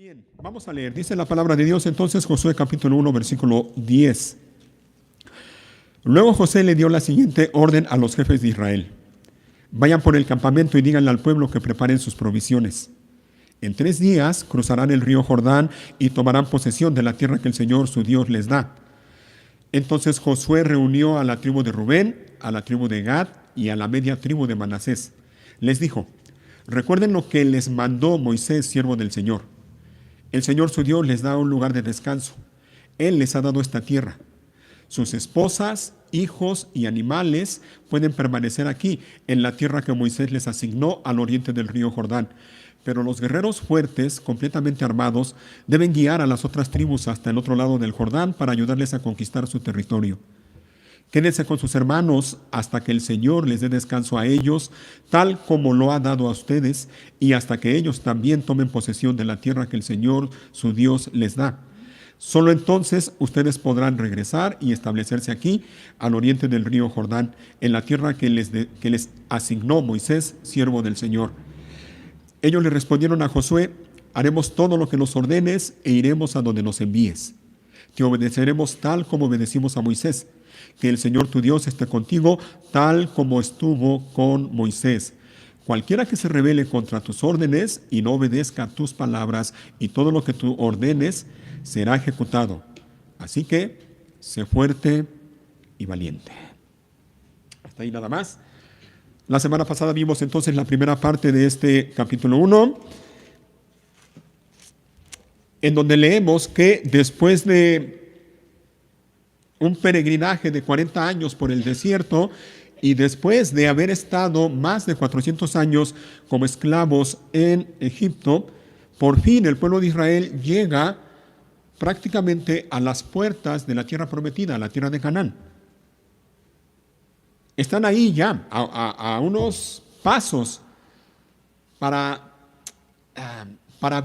Bien, vamos a leer. Dice la palabra de Dios entonces Josué capítulo 1 versículo 10. Luego José le dio la siguiente orden a los jefes de Israel. Vayan por el campamento y díganle al pueblo que preparen sus provisiones. En 3 días cruzarán el río Jordán y tomarán posesión de la tierra que el Señor su Dios les da. Entonces Josué reunió a la tribu de Rubén, a la tribu de Gad y a la media tribu de Manasés. Les dijo: recuerden lo que les mandó Moisés, siervo del Señor. El Señor su Dios les da un lugar de descanso. Él les ha dado esta tierra. Sus esposas, hijos y animales pueden permanecer aquí, en la tierra que Moisés les asignó al oriente del río Jordán. Pero los guerreros fuertes, completamente armados, deben guiar a las otras tribus hasta el otro lado del Jordán para ayudarles a conquistar su territorio. Quédense con sus hermanos hasta que el Señor les dé descanso a ellos, tal como lo ha dado a ustedes, y hasta que ellos también tomen posesión de la tierra que el Señor, su Dios, les da. Solo entonces ustedes podrán regresar y establecerse aquí, al oriente del río Jordán, en la tierra que les asignó Moisés, siervo del Señor. Ellos le respondieron a Josué: haremos todo lo que nos ordenes e iremos a donde nos envíes. Te obedeceremos tal como obedecimos a Moisés. Que el Señor tu Dios esté contigo, tal como estuvo con Moisés. Cualquiera que se rebele contra tus órdenes y no obedezca tus palabras y todo lo que tú ordenes, será ejecutado. Así que, sé fuerte y valiente. Hasta ahí nada más. La semana pasada vimos entonces la primera parte de este capítulo 1, en donde leemos que después de un peregrinaje de 40 años por el desierto y después de haber estado más de 400 años como esclavos en Egipto, por fin el pueblo de Israel llega prácticamente a las puertas de la tierra prometida, la tierra de Canaán. Están ahí ya, a unos pasos para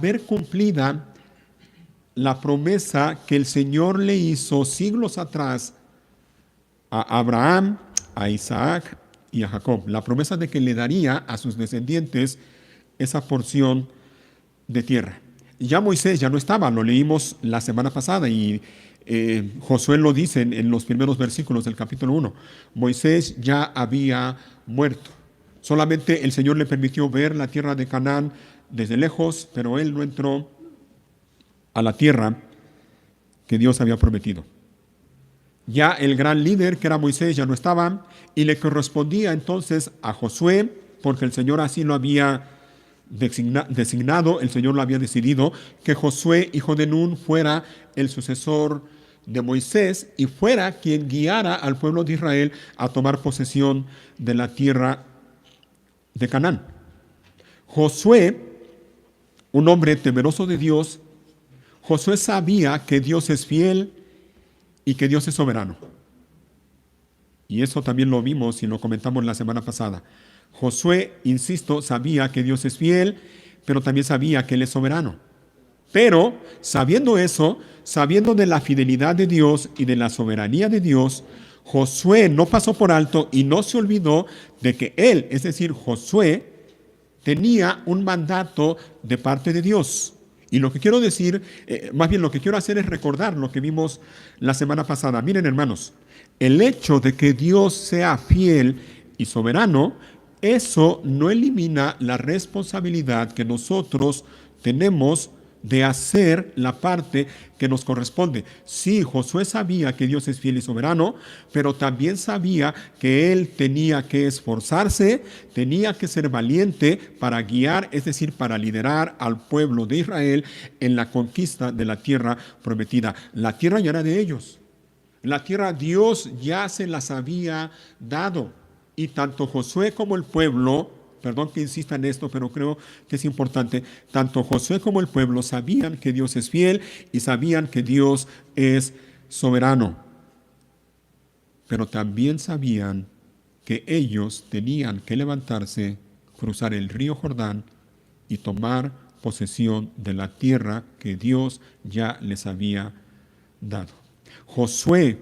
ver cumplida la promesa que el Señor le hizo siglos atrás a Abraham, a Isaac y a Jacob. La promesa de que le daría a sus descendientes esa porción de tierra. Ya Moisés ya no estaba, lo leímos la semana pasada y Josué lo dice en los primeros versículos del capítulo 1. Moisés ya había muerto. Solamente el Señor le permitió ver la tierra de Canaán desde lejos, pero él no entró a la tierra que Dios había prometido. Ya el gran líder, que era Moisés, ya no estaba, y le correspondía entonces a Josué, porque el Señor así lo había designado, el Señor lo había decidido, que Josué, hijo de Nun, fuera el sucesor de Moisés y fuera quien guiara al pueblo de Israel a tomar posesión de la tierra de Canaán. Josué, un hombre temeroso de Dios, Josué sabía que Dios es fiel y que Dios es soberano. Y eso también lo vimos y lo comentamos la semana pasada. Josué, insisto, sabía que Dios es fiel, pero también sabía que Él es soberano. Pero, sabiendo eso, sabiendo de la fidelidad de Dios y de la soberanía de Dios, Josué no pasó por alto y no se olvidó de que él, es decir, Josué, tenía un mandato de parte de Dios. Y lo que quiero decir, más bien lo que quiero hacer es recordar lo que vimos la semana pasada. Miren, hermanos, el hecho de que Dios sea fiel y soberano, eso no elimina la responsabilidad que nosotros tenemos de hacer la parte que nos corresponde. Sí, Josué sabía que Dios es fiel y soberano, pero también sabía que él tenía que esforzarse, tenía que ser valiente para guiar, es decir, para liderar al pueblo de Israel en la conquista de la tierra prometida. La tierra ya era de ellos. La tierra Dios ya se las había dado. Y tanto Josué como el pueblo, perdón que insista en esto, pero creo que es importante, tanto Josué como el pueblo sabían que Dios es fiel y sabían que Dios es soberano. Pero también sabían que ellos tenían que levantarse, cruzar el río Jordán y tomar posesión de la tierra que Dios ya les había dado. Josué,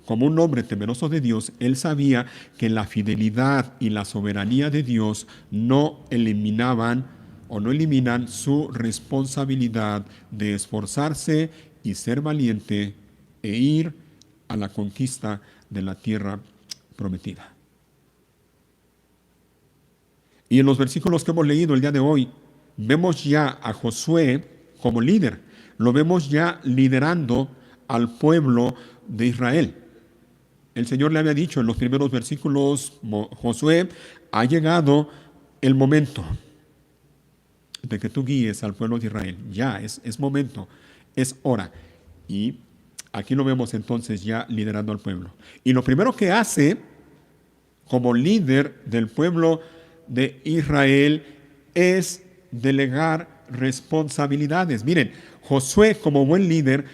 como un hombre temeroso de Dios, él sabía que la fidelidad y la soberanía de Dios no eliminaban o no eliminan su responsabilidad de esforzarse y ser valiente e ir a la conquista de la tierra prometida. Y en los versículos que hemos leído el día de hoy, vemos ya a Josué como líder. Lo vemos ya liderando al pueblo de Israel. El Señor le había dicho en los primeros versículos, Josué, ha llegado el momento de que tú guíes al pueblo de Israel. Ya, es momento, es hora. Y aquí lo vemos entonces ya liderando al pueblo. Y lo primero que hace como líder del pueblo de Israel es delegar responsabilidades. Miren, Josué como buen líder,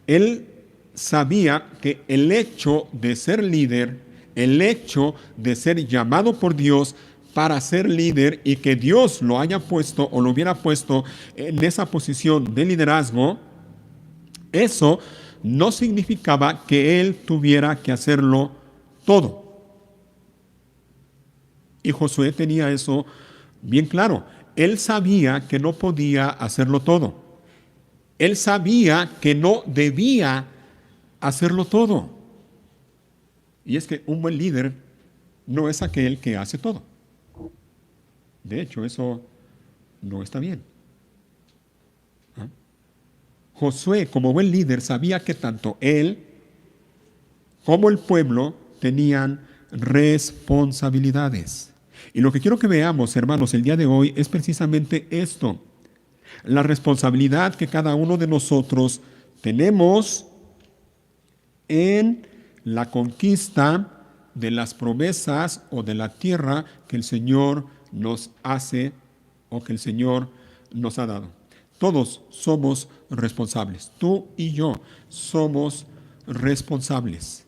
él sabía que el hecho de ser líder, el hecho de ser llamado por Dios para ser líder y que Dios lo haya puesto o lo hubiera puesto en esa posición de liderazgo, eso no significaba que él tuviera que hacerlo todo. Y Josué tenía eso bien claro. Él sabía que no podía hacerlo todo. Él sabía que no debía hacerlo todo. Y es que un buen líder no es aquel que hace todo. De hecho, eso no está bien. ¿Ah? Josué, como buen líder, sabía que tanto él como el pueblo tenían responsabilidades. Y lo que quiero que veamos, hermanos, el día de hoy es precisamente esto. La responsabilidad que cada uno de nosotros tenemos en la conquista de las promesas o de la tierra que el Señor nos hace o que el Señor nos ha dado. Todos somos responsables. Tú y yo somos responsables.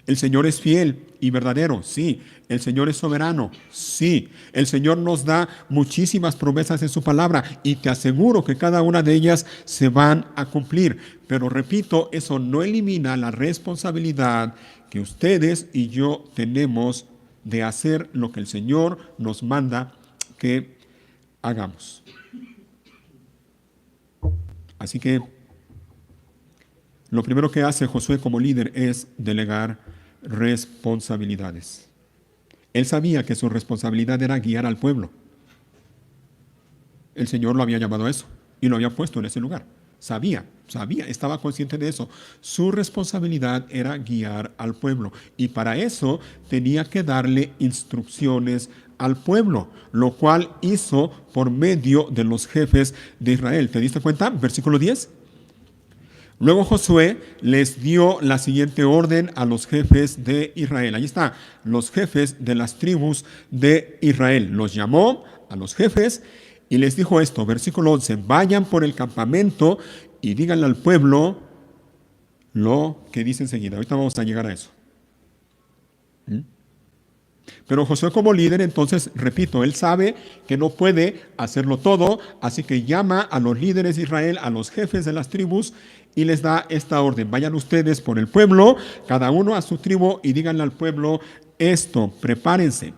El Señor es fiel y verdadero, sí. El Señor es soberano, sí. El Señor nos da muchísimas promesas en su palabra y te aseguro que cada una de ellas se van a cumplir. Pero repito, eso no elimina la responsabilidad que ustedes y yo tenemos de hacer lo que el Señor nos manda que hagamos. Así que lo primero que hace Josué como líder es delegar responsabilidades. Él sabía que su responsabilidad era guiar al pueblo. El Señor lo había llamado a eso y lo había puesto en ese lugar. Sabía, estaba consciente de eso. Su responsabilidad era guiar al pueblo y para eso tenía que darle instrucciones al pueblo, lo cual hizo por medio de los jefes de Israel. ¿Te diste cuenta? Versículo 10. Luego Josué les dio la siguiente orden a los jefes de Israel. Ahí está, los jefes de las tribus de Israel. Los llamó a los jefes y les dijo esto, versículo 11, vayan por el campamento y díganle al pueblo lo que dice enseguida. Ahorita vamos a llegar a eso. Pero Josué como líder, entonces, repito, él sabe que no puede hacerlo todo, así que llama a los líderes de Israel, a los jefes de las tribus, y les da esta orden. Vayan ustedes por el pueblo, cada uno a su tribu, y díganle al pueblo esto, prepárense,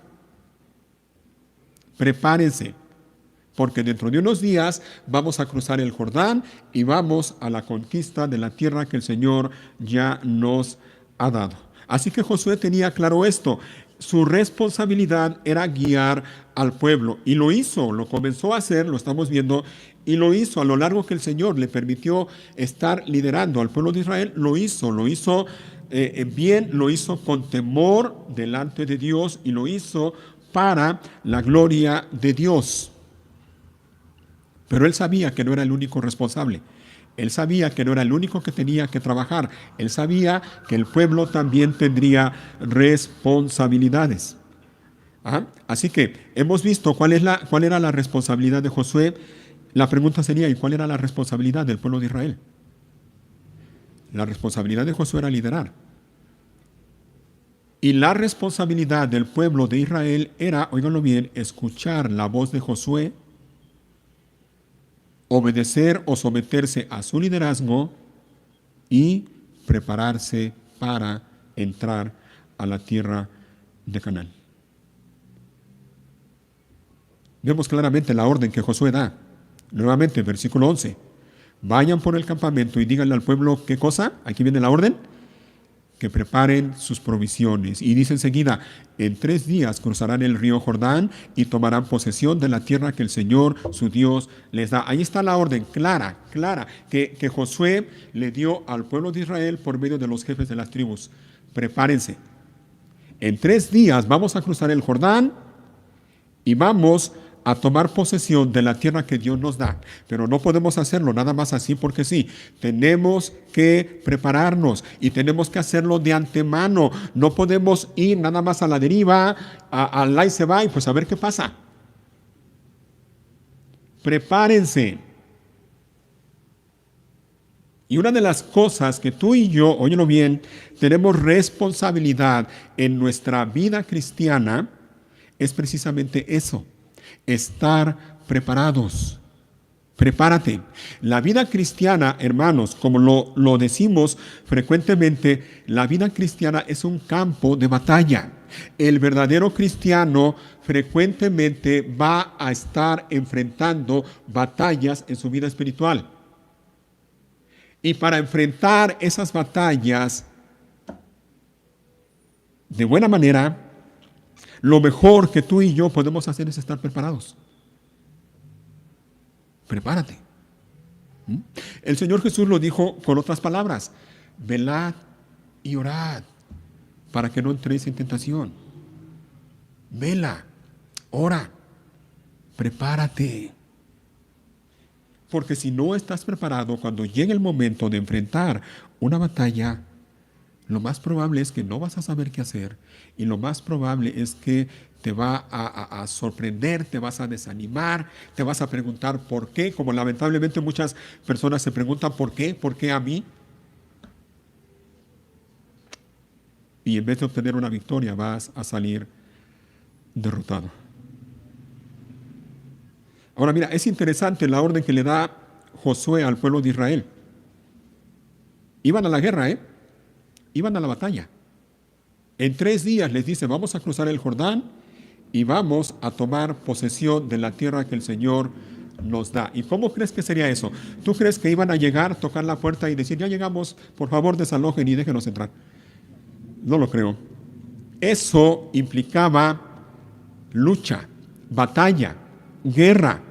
porque dentro de unos días vamos a cruzar el Jordán y vamos a la conquista de la tierra que el Señor ya nos ha dado. Así que Josué tenía claro esto. Su responsabilidad era guiar al pueblo y lo hizo, lo comenzó a hacer, lo estamos viendo, y lo hizo a lo largo que el Señor le permitió estar liderando al pueblo de Israel, lo hizo bien, lo hizo con temor delante de Dios y lo hizo para la gloria de Dios. Pero él sabía que no era el único responsable. Él sabía que no era el único que tenía que trabajar. Él sabía que el pueblo también tendría responsabilidades. Así que hemos visto cuál era la responsabilidad de Josué. La pregunta sería, ¿y cuál era la responsabilidad del pueblo de Israel? La responsabilidad de Josué era liderar. Y la responsabilidad del pueblo de Israel era, óiganlo bien, escuchar la voz de Josué, obedecer o someterse a su liderazgo y prepararse para entrar a la tierra de Canaán. Vemos claramente la orden que Josué da. Nuevamente, versículo 11. Vayan por el campamento y díganle al pueblo, ¿qué cosa? Aquí viene la orden. Que preparen sus provisiones. Y dice enseguida, en 3 días cruzarán el río Jordán y tomarán posesión de la tierra que el Señor, su Dios, les da. Ahí está la orden clara, que Josué le dio al pueblo de Israel por medio de los jefes de las tribus. Prepárense. En 3 días vamos a cruzar el Jordán y vamos a tomar posesión de la tierra que Dios nos da. Pero no podemos hacerlo nada más así porque sí. Tenemos que prepararnos y tenemos que hacerlo de antemano. No podemos ir nada más a la deriva, al ahí se va y pues a ver qué pasa. Prepárense. Y una de las cosas que tú y yo, óyelo bien, tenemos responsabilidad en nuestra vida cristiana es precisamente eso. Estar preparados. Prepárate. La vida cristiana, hermanos, como lo decimos frecuentemente, la vida cristiana es un campo de batalla. El verdadero cristiano frecuentemente va a estar enfrentando batallas en su vida espiritual. Y para enfrentar esas batallas de buena manera, lo mejor que tú y yo podemos hacer es estar preparados. Prepárate. El Señor Jesús lo dijo con otras palabras. Velad y orad para que no entréis en tentación. Vela, ora, prepárate. Porque si no estás preparado cuando llegue el momento de enfrentar una batalla, lo más probable es que no vas a saber qué hacer y lo más probable es que te va a sorprender, te vas a desanimar, te vas a preguntar por qué, como lamentablemente muchas personas se preguntan por qué a mí. Y en vez de obtener una victoria vas a salir derrotado. Ahora mira, es interesante la orden que le da Josué al pueblo de Israel. Iban a la guerra, iban a la batalla. En 3 días les dice, vamos a cruzar el Jordán y vamos a tomar posesión de la tierra que el Señor nos da. ¿Y cómo crees que sería eso? ¿Tú crees que iban a llegar, tocar la puerta y decir, ya llegamos, por favor desalojen y déjenos entrar? No lo creo. Eso implicaba lucha, batalla, guerra.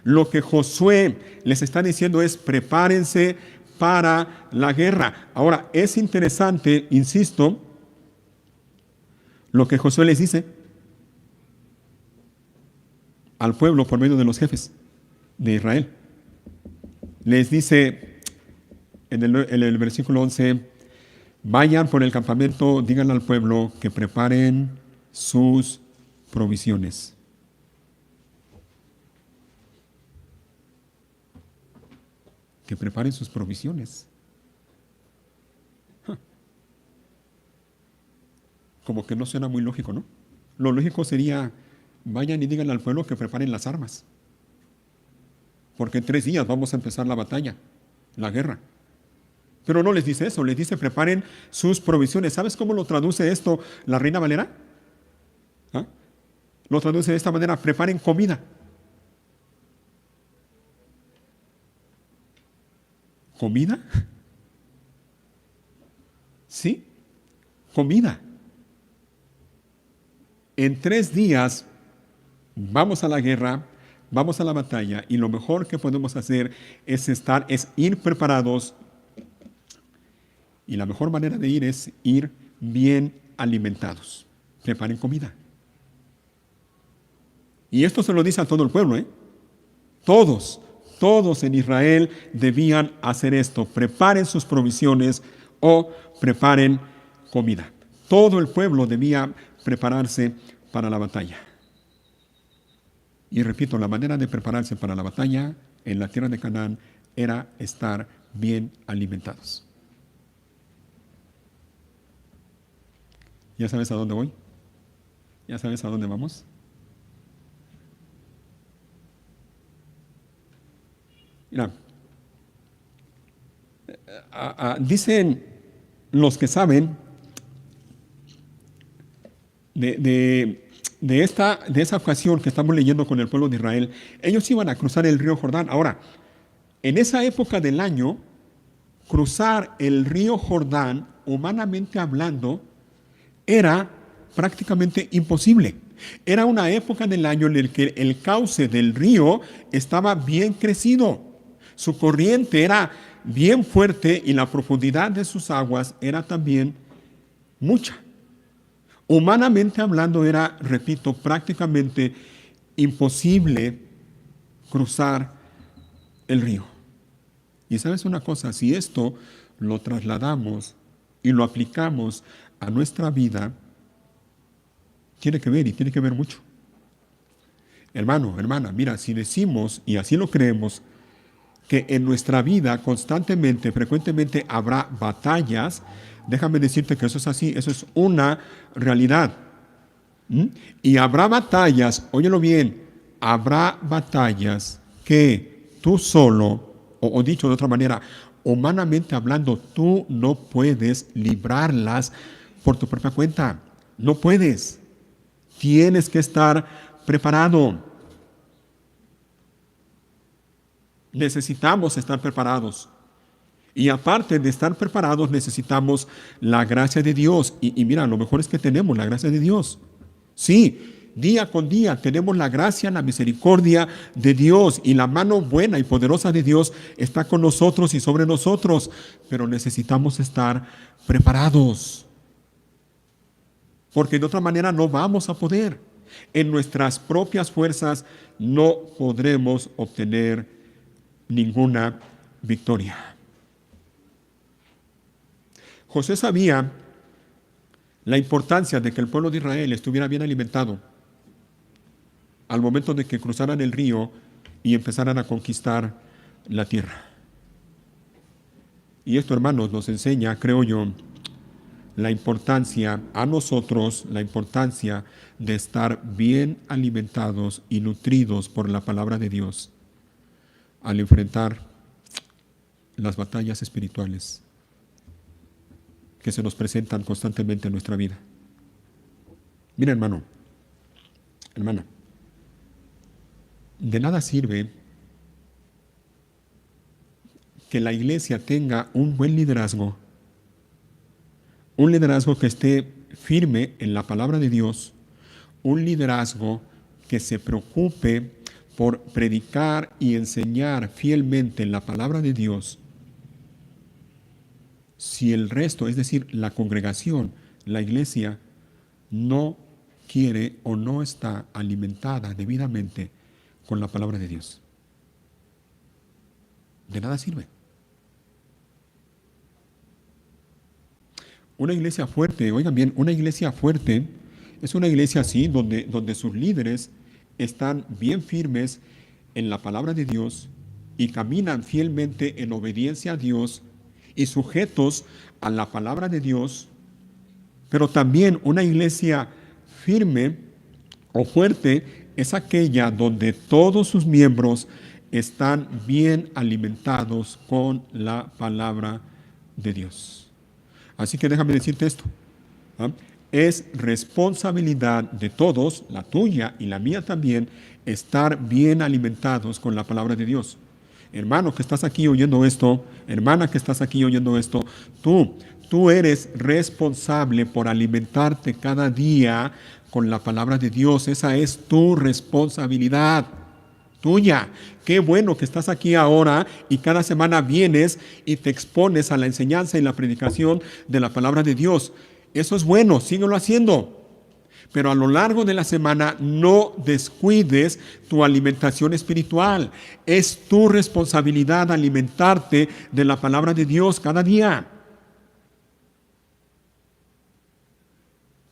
Lo que Josué les está diciendo es, prepárense para la guerra. Ahora, es interesante, insisto, lo que Josué les dice al pueblo por medio de los jefes de Israel. Les dice en el versículo 11, vayan por el campamento, díganle al pueblo que preparen sus provisiones. Que preparen sus provisiones. Como que no suena muy lógico, ¿no? Lo lógico sería, vayan y díganle al pueblo que preparen las armas. Porque en 3 días vamos a empezar la batalla, la guerra. Pero no les dice eso, les dice preparen sus provisiones. ¿Sabes cómo lo traduce esto la Reina Valera? ¿Ah? Lo traduce de esta manera, preparen comida. ¿Comida? Sí, comida. En 3 días vamos a la guerra, vamos a la batalla y lo mejor que podemos hacer es ir preparados. Y la mejor manera de ir es ir bien alimentados. Preparen comida. Y esto se lo dice a todo el pueblo, Todos en Israel debían hacer esto. Preparen sus provisiones o preparen comida. Todo el pueblo debía prepararse para la batalla. Y repito, la manera de prepararse para la batalla en la tierra de Canaán era estar bien alimentados. ¿Ya sabes a dónde voy? ¿Ya sabes a dónde vamos? Mira, dicen los que saben de de esa ocasión que estamos leyendo con el pueblo de Israel, ellos iban a cruzar el río Jordán. Ahora, en esa época del año, cruzar el río Jordán, humanamente hablando, era prácticamente imposible. Era una época del año en el que el cauce del río estaba bien crecido. Su corriente era bien fuerte y la profundidad de sus aguas era también mucha. Humanamente hablando era, repito, prácticamente imposible cruzar el río. Y sabes una cosa, si esto lo trasladamos y lo aplicamos a nuestra vida, tiene que ver y tiene que ver mucho. Hermano, hermana, mira, si decimos, y así lo creemos, que en nuestra vida constantemente, frecuentemente habrá batallas, déjame decirte que eso es así, eso es una realidad. ¿Mm? Y habrá batallas, óyelo bien, habrá batallas que tú solo, o dicho de otra manera, humanamente hablando, tú no puedes librarlas por tu propia cuenta. No puedes. Tienes que estar preparado. Necesitamos estar preparados. Y aparte de estar preparados, necesitamos la gracia de Dios. Y mira, lo mejor es que tenemos la gracia de Dios. Sí, día con día tenemos la gracia, la misericordia de Dios y la mano buena y poderosa de Dios está con nosotros y sobre nosotros. Pero necesitamos estar preparados. Porque de otra manera no vamos a poder. En nuestras propias fuerzas no podremos obtener ninguna victoria. José sabía la importancia de que el pueblo de Israel estuviera bien alimentado al momento de que cruzaran el río y empezaran a conquistar la tierra. Y esto, hermanos, nos enseña, creo yo, la importancia a nosotros, la importancia de estar bien alimentados y nutridos por la palabra de Dios al enfrentar las batallas espirituales que se nos presentan constantemente en nuestra vida. Mira, hermano, hermana, de nada sirve que la iglesia tenga un buen liderazgo, un liderazgo que esté firme en la palabra de Dios, un liderazgo que se preocupe por predicar y enseñar fielmente la palabra de Dios, si el resto, es decir, la congregación, la iglesia, no quiere o no está alimentada debidamente con la palabra de Dios. De nada sirve. Una iglesia fuerte, oigan bien, una iglesia fuerte es una iglesia así, donde sus líderes están bien firmes en la palabra de Dios y caminan fielmente en obediencia a Dios y sujetos a la palabra de Dios, pero también una iglesia firme o fuerte es aquella donde todos sus miembros están bien alimentados con la palabra de Dios. Así que déjame decirte esto. ¿Ah? Es responsabilidad de todos, la tuya y la mía también, estar bien alimentados con la palabra de Dios. Hermano que estás aquí oyendo esto, hermana que estás aquí oyendo esto, tú eres responsable por alimentarte cada día con la palabra de Dios. Esa es tu responsabilidad tuya. Qué bueno que estás aquí ahora y cada semana vienes y te expones a la enseñanza y la predicación de la palabra de Dios. Eso es bueno, síguelo haciendo. Pero a lo largo de la semana no descuides tu alimentación espiritual. Es tu responsabilidad alimentarte de la palabra de Dios cada día.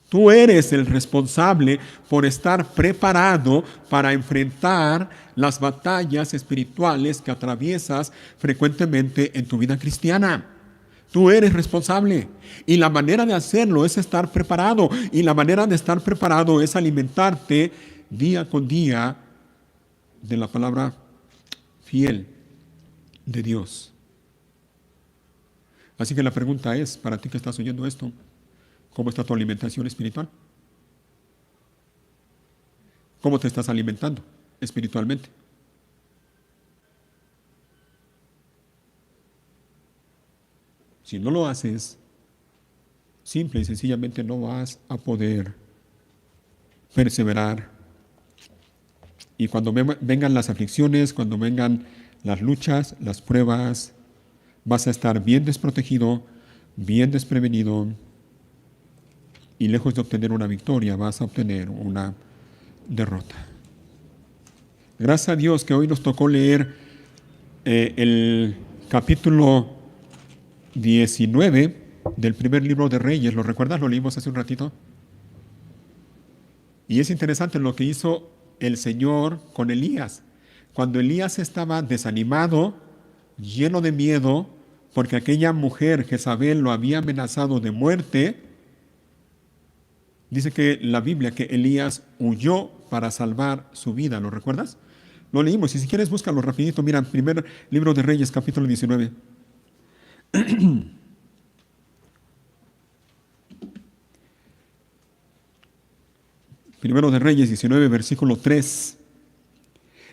Tú eres el responsable por estar preparado para enfrentar las batallas espirituales que atraviesas frecuentemente en tu vida cristiana. Tú eres responsable y la manera de hacerlo es estar preparado y la manera de estar preparado es alimentarte día con día de la palabra fiel de Dios. Así que la pregunta es, para ti que estás oyendo esto, ¿cómo está tu alimentación espiritual? ¿Cómo te estás alimentando espiritualmente? Si no lo haces, simple y sencillamente no vas a poder perseverar. Y cuando vengan las aflicciones, cuando vengan las luchas, las pruebas, vas a estar bien desprotegido, bien desprevenido, y lejos de obtener una victoria, vas a obtener una derrota. Gracias a Dios que hoy nos tocó leer el capítulo 19 del primer libro de Reyes. ¿Lo recuerdas? Lo leímos hace un ratito. Y es interesante lo que hizo el Señor con Elías. Cuando Elías estaba desanimado, lleno de miedo, porque aquella mujer, Jezabel, lo había amenazado de muerte, dice que la Biblia que Elías huyó para salvar su vida. ¿Lo recuerdas? Lo leímos, y si quieres búscalo rapidito. Mira, primer libro de Reyes, capítulo 19. Primero de Reyes 19, versículo 3.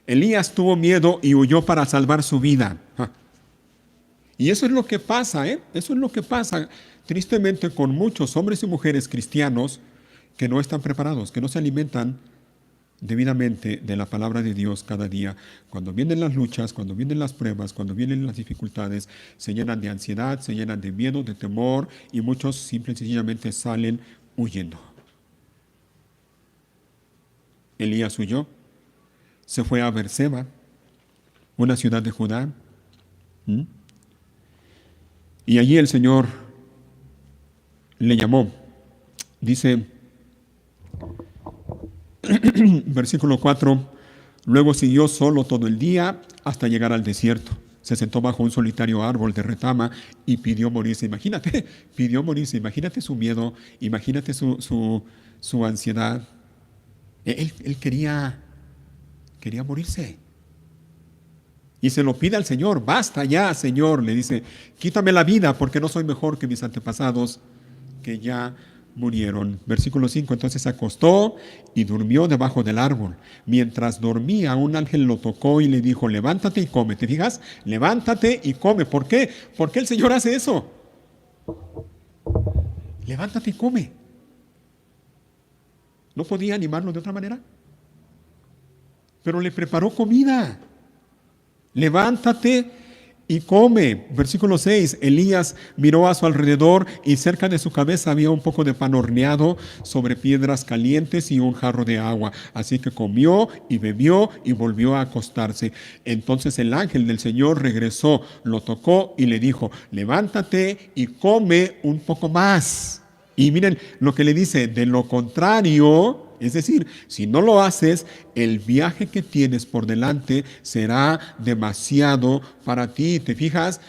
Elías tuvo miedo y huyó para salvar su vida. Y eso es lo que pasa, ¿eh? Eso es lo que pasa tristemente con muchos hombres y mujeres cristianos que no están preparados, que no se alimentan debidamente de la palabra de Dios cada día. Cuando vienen las luchas, cuando vienen las pruebas, cuando vienen las dificultades, se llenan de ansiedad, se llenan de miedo, de temor, y muchos simple y sencillamente salen huyendo. Elías huyó, se fue a Berseba, una ciudad de Judá, y allí el Señor le llamó. Dice, versículo 4, luego siguió solo todo el día hasta llegar al desierto. Se sentó bajo un solitario árbol de retama y pidió morirse. Imagínate, pidió morirse. Imagínate su miedo, imagínate su ansiedad. Él quería morirse. Y se lo pide al Señor. Basta ya, Señor. Le dice, quítame la vida porque no soy mejor que mis antepasados que ya murieron. Versículo 5, entonces se acostó y durmió debajo del árbol. Mientras dormía, un ángel lo tocó y le dijo, levántate y come. ¿Te fijas? Levántate y come. ¿Por qué? ¿Por qué el Señor hace eso? Levántate y come. ¿No podía animarlo de otra manera? Pero le preparó comida. Levántate y come. Versículo 6, Elías miró a su alrededor y cerca de su cabeza había un poco de pan horneado sobre piedras calientes y un jarro de agua. Así que comió y bebió y volvió a acostarse. Entonces el ángel del Señor regresó, lo tocó y le dijo, levántate y come un poco más. Y miren lo que le dice, de lo contrario, es decir, si no lo haces, el viaje que tienes por delante será demasiado para ti. ¿Te fijas?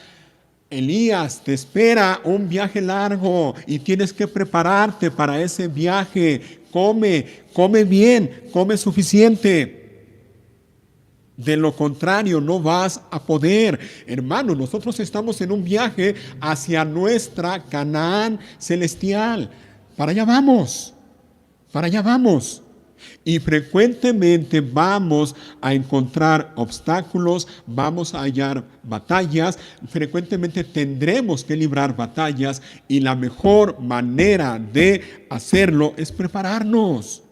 Elías, te espera un viaje largo y tienes que prepararte para ese viaje. Come bien, come suficiente. De lo contrario, no vas a poder. Hermano, nosotros estamos en un viaje hacia nuestra Canaán celestial. Para allá vamos. Para allá vamos. Y frecuentemente vamos a encontrar obstáculos, vamos a hallar batallas, frecuentemente tendremos que librar batallas y la mejor manera de hacerlo es prepararnos.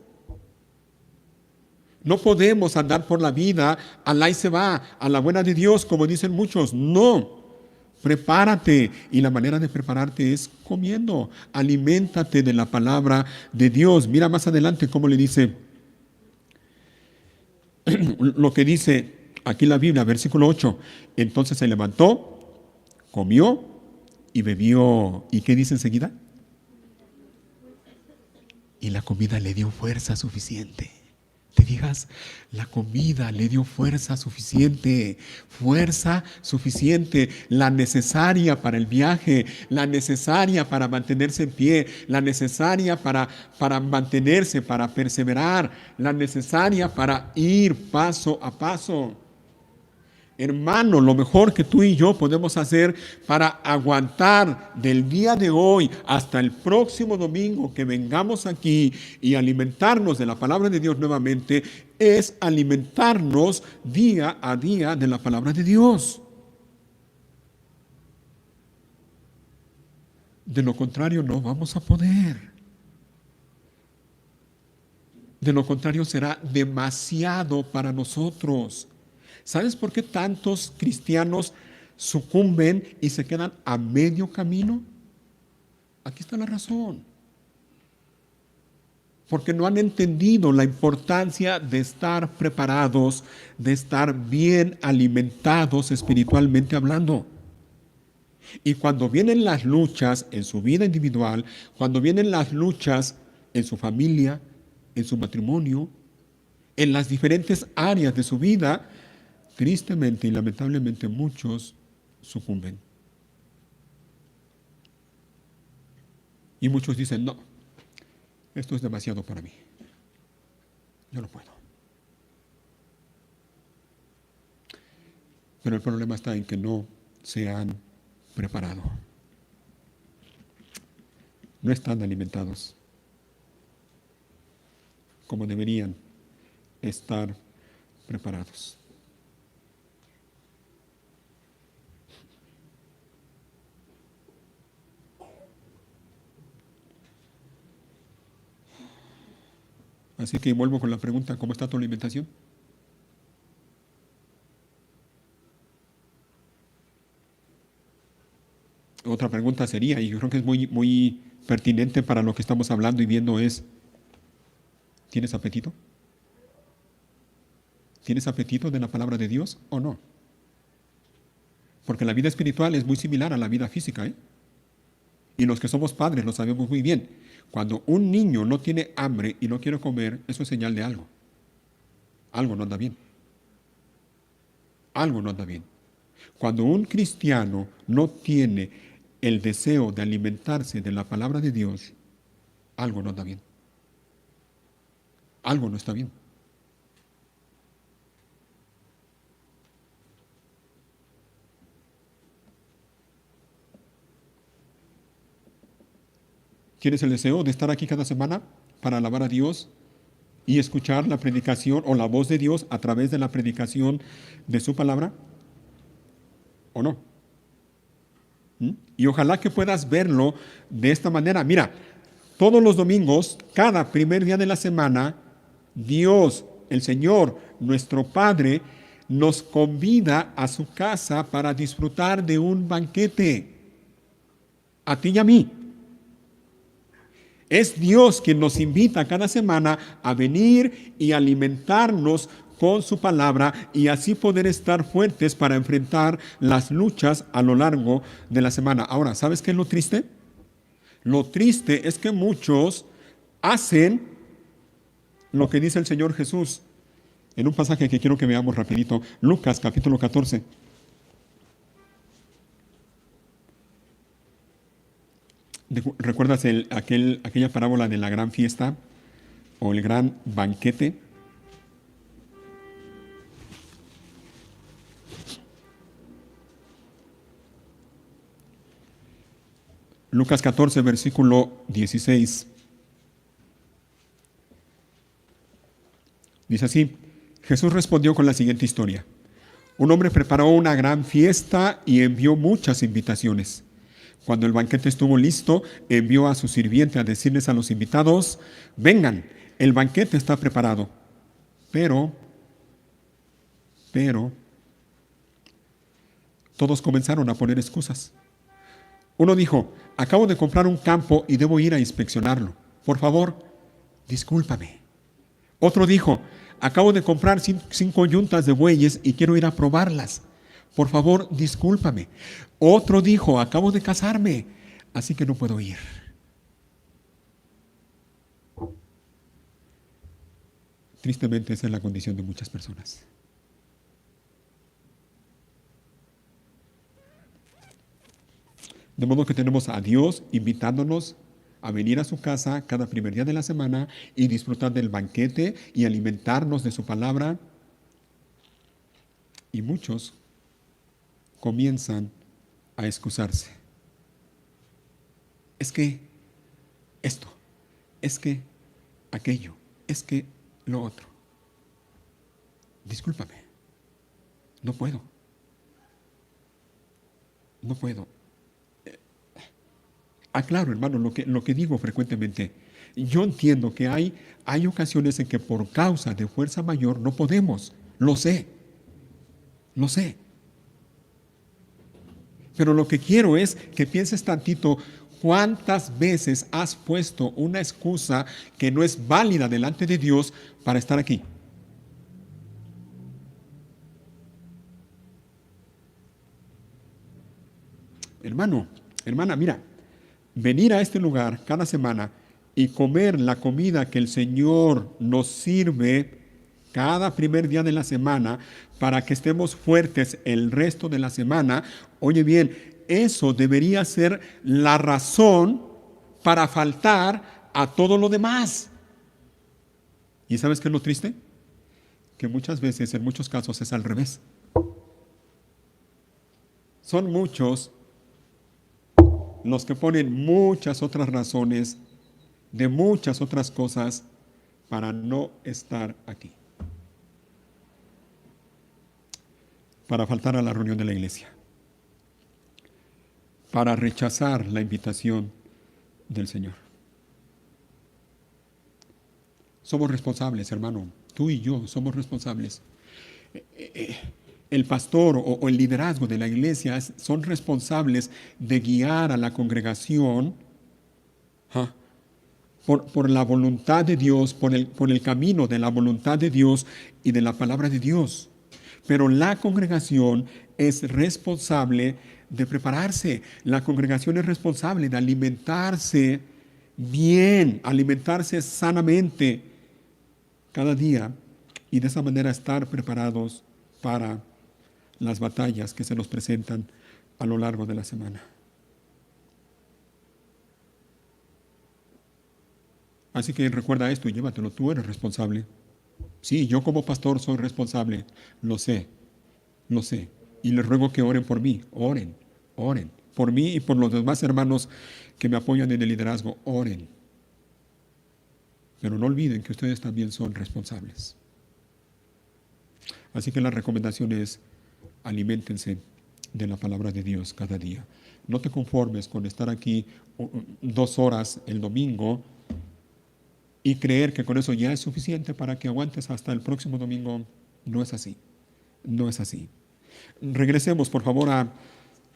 No podemos andar por la vida, alá y se va, a la buena de Dios, como dicen muchos. No, prepárate. Y la manera de prepararte es comiendo. Aliméntate de la palabra de Dios. Mira más adelante cómo le dice, lo que dice aquí la Biblia, versículo 8. Entonces se levantó, comió y bebió. ¿Y qué dice enseguida? Y la comida le dio fuerza suficiente. ¿Te fijas? La comida le dio fuerza suficiente, la necesaria para el viaje, la necesaria para mantenerse en pie, la necesaria para mantenerse, para perseverar, la necesaria para ir paso a paso. Hermano, lo mejor que tú y yo podemos hacer para aguantar del día de hoy hasta el próximo domingo que vengamos aquí y alimentarnos de la palabra de Dios nuevamente es alimentarnos día a día de la palabra de Dios. De lo contrario, no vamos a poder. De lo contrario, será demasiado para nosotros. ¿Sabes por qué tantos cristianos sucumben y se quedan a medio camino? Aquí está la razón. Porque no han entendido la importancia de estar preparados, de estar bien alimentados espiritualmente hablando. Y cuando vienen las luchas en su vida individual, cuando vienen las luchas en su familia, en su matrimonio, en las diferentes áreas de su vida, tristemente y lamentablemente muchos sucumben. Y muchos dicen, no, esto es demasiado para mí. Yo no puedo. Pero el problema está en que no se han preparado. No están alimentados como deberían estar preparados. Así que vuelvo con la pregunta, ¿cómo está tu alimentación? Otra pregunta sería, y yo creo que es muy pertinente para lo que estamos hablando y viendo es, ¿tienes apetito? ¿Tienes apetito de la palabra de Dios o no? Porque la vida espiritual es muy similar a la vida física, ¿eh? Y los que somos padres lo sabemos muy bien. Cuando un niño no tiene hambre y no quiere comer, eso es señal de algo. Algo no anda bien. Algo no anda bien. Cuando un cristiano no tiene el deseo de alimentarse de la palabra de Dios, algo no anda bien. Algo no está bien. ¿Tienes el deseo de estar aquí cada semana para alabar a Dios y escuchar la predicación o la voz de Dios a través de la predicación de su palabra? ¿O no? Y ojalá que puedas verlo de esta manera. Mira, todos los domingos, cada primer día de la semana, Dios, el Señor, nuestro Padre, nos convida a su casa para disfrutar de un banquete. A ti y a mí. Es Dios quien nos invita cada semana a venir y alimentarnos con su palabra y así poder estar fuertes para enfrentar las luchas a lo largo de la semana. Ahora, ¿sabes qué es lo triste? Lo triste es que muchos hacen lo que dice el Señor Jesús en un pasaje que quiero que veamos rapidito. Lucas capítulo 14. ¿Recuerdas aquella parábola de la gran fiesta o el gran banquete? Lucas 14, versículo 16. Dice así, Jesús respondió con la siguiente historia. Un hombre preparó una gran fiesta y envió muchas invitaciones. Cuando el banquete estuvo listo, envió a su sirviente a decirles a los invitados, vengan, el banquete está preparado. Pero, todos comenzaron a poner excusas. Uno dijo, acabo de comprar un campo y debo ir a inspeccionarlo. Por favor, discúlpame. Otro dijo, acabo de comprar 5 yuntas de bueyes y quiero ir a probarlas. Por favor, discúlpame. Otro dijo, acabo de casarme, así que no puedo ir. Tristemente esa es la condición de muchas personas. De modo que tenemos a Dios invitándonos a venir a su casa cada primer día de la semana y disfrutar del banquete y alimentarnos de su palabra. Y muchos comienzan a excusarse. Es que esto, es que aquello, es que lo otro. Discúlpame, no puedo. No puedo. Aclaro, hermano, lo que digo frecuentemente. Yo entiendo que hay ocasiones en que por causa de fuerza mayor no podemos. Lo sé. Pero lo que quiero es que pienses tantito cuántas veces has puesto una excusa que no es válida delante de Dios para estar aquí. Hermano, hermana, mira, venir a este lugar cada semana y comer la comida que el Señor nos sirve cada primer día de la semana para que estemos fuertes el resto de la semana, oye bien, eso debería ser la razón para faltar a todo lo demás. ¿Y sabes qué es lo triste? Que muchas veces, en muchos casos, es al revés. Son muchos los que ponen muchas otras razones de muchas otras cosas para no estar aquí, para faltar a la reunión de la iglesia, para rechazar la invitación del Señor. Somos responsables, hermano, tú y yo somos responsables. El pastor o el liderazgo de la iglesia son responsables de guiar a la congregación por la voluntad de Dios, por el camino de la voluntad de Dios y de la palabra de Dios. Pero la congregación es responsable de prepararse. La congregación es responsable de alimentarse bien, alimentarse sanamente cada día y de esa manera estar preparados para las batallas que se nos presentan a lo largo de la semana. Así que recuerda esto y llévatelo, tú eres responsable. Sí, yo como pastor soy responsable, lo sé. Y les ruego que oren por mí, oren, por mí y por los demás hermanos que me apoyan en el liderazgo, oren. Pero no olviden que ustedes también son responsables. Así que la recomendación es, aliméntense de la palabra de Dios cada día. No te conformes con estar aquí 2 horas el domingo y creer que con eso ya es suficiente para que aguantes hasta el próximo domingo. No es así. Regresemos, por favor, al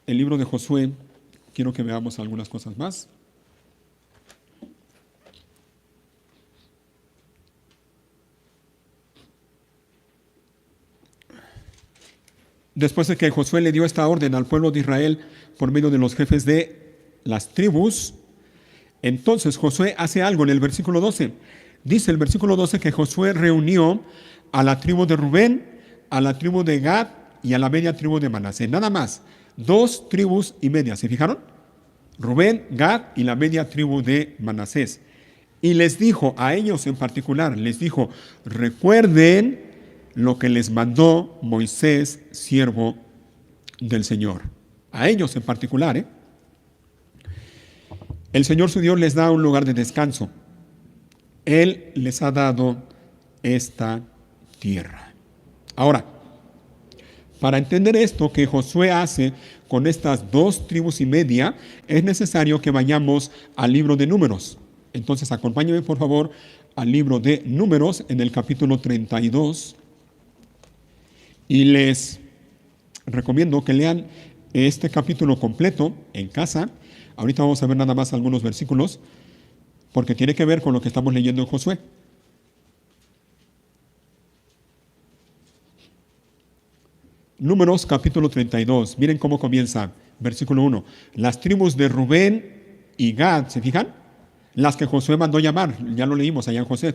libro de Josué. Quiero que veamos algunas cosas más. Después de que Josué le dio esta orden al pueblo de Israel por medio de los jefes de las tribus, entonces Josué hace algo en el versículo 12. Dice el versículo 12 que Josué reunió a la tribu de Rubén, a la tribu de Gad y a la media tribu de Manasés. Nada más, 2 tribus y media. ¿Se fijaron? Rubén, Gad y la media tribu de Manasés. Y les dijo, a ellos en particular, les dijo, recuerden lo que les mandó Moisés, siervo del Señor. A ellos en particular, El Señor su Dios les da un lugar de descanso. Él les ha dado esta tierra. Ahora, para entender esto que Josué hace con estas 2 tribus y media, es necesario que vayamos al libro de Números. Entonces, acompáñenme por favor al libro de Números en el capítulo 32. Y les recomiendo que lean este capítulo completo en casa. Ahorita vamos a ver nada más algunos versículos, porque tiene que ver con lo que estamos leyendo en Josué. Números capítulo 32. Miren cómo comienza. Versículo 1. Las tribus de Rubén y Gad, ¿se fijan? Las que Josué mandó llamar. Ya lo leímos allá en Josué.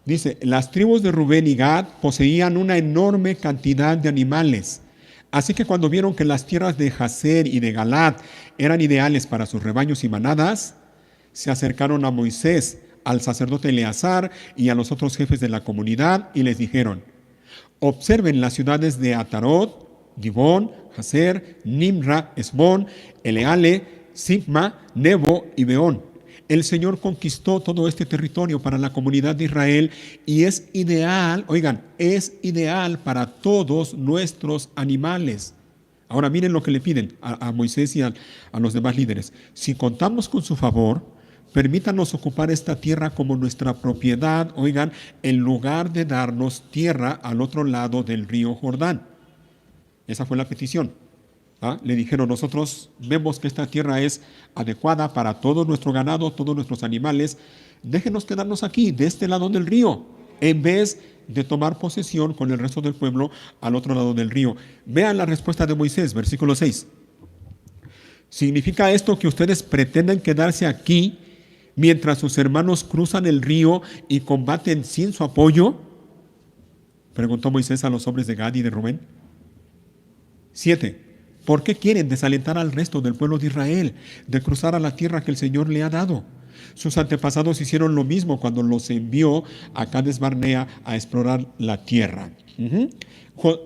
Dice, las tribus de Rubén y Gad poseían una enorme cantidad de animales. Así que cuando vieron que las tierras de Jazer y de Galad eran ideales para sus rebaños y manadas, se acercaron a Moisés, al sacerdote Eleazar y a los otros jefes de la comunidad y les dijeron, observen las ciudades de Atarot, Dibón, Jazer, Nimra, Esbón, Eleale, Sigma, Nebo y Beón. El Señor conquistó todo este territorio para la comunidad de Israel y es ideal, oigan, es ideal para todos nuestros animales. Ahora miren lo que le piden a Moisés y a los demás líderes. Si contamos con su favor, permítanos ocupar esta tierra como nuestra propiedad, oigan, en lugar de darnos tierra al otro lado del río Jordán. Esa fue la petición. Le dijeron, nosotros vemos que esta tierra es adecuada para todo nuestro ganado, todos nuestros animales. Déjenos quedarnos aquí, de este lado del río, en vez de tomar posesión con el resto del pueblo al otro lado del río. Vean la respuesta de Moisés, versículo 6. ¿Significa esto que ustedes pretenden quedarse aquí mientras sus hermanos cruzan el río y combaten sin su apoyo? Preguntó Moisés a los hombres de Gad y de Rubén. 7. ¿Por qué quieren desalentar al resto del pueblo de Israel de cruzar a la tierra que el Señor le ha dado? Sus antepasados hicieron lo mismo cuando los envió a Cades Barnea a explorar la tierra.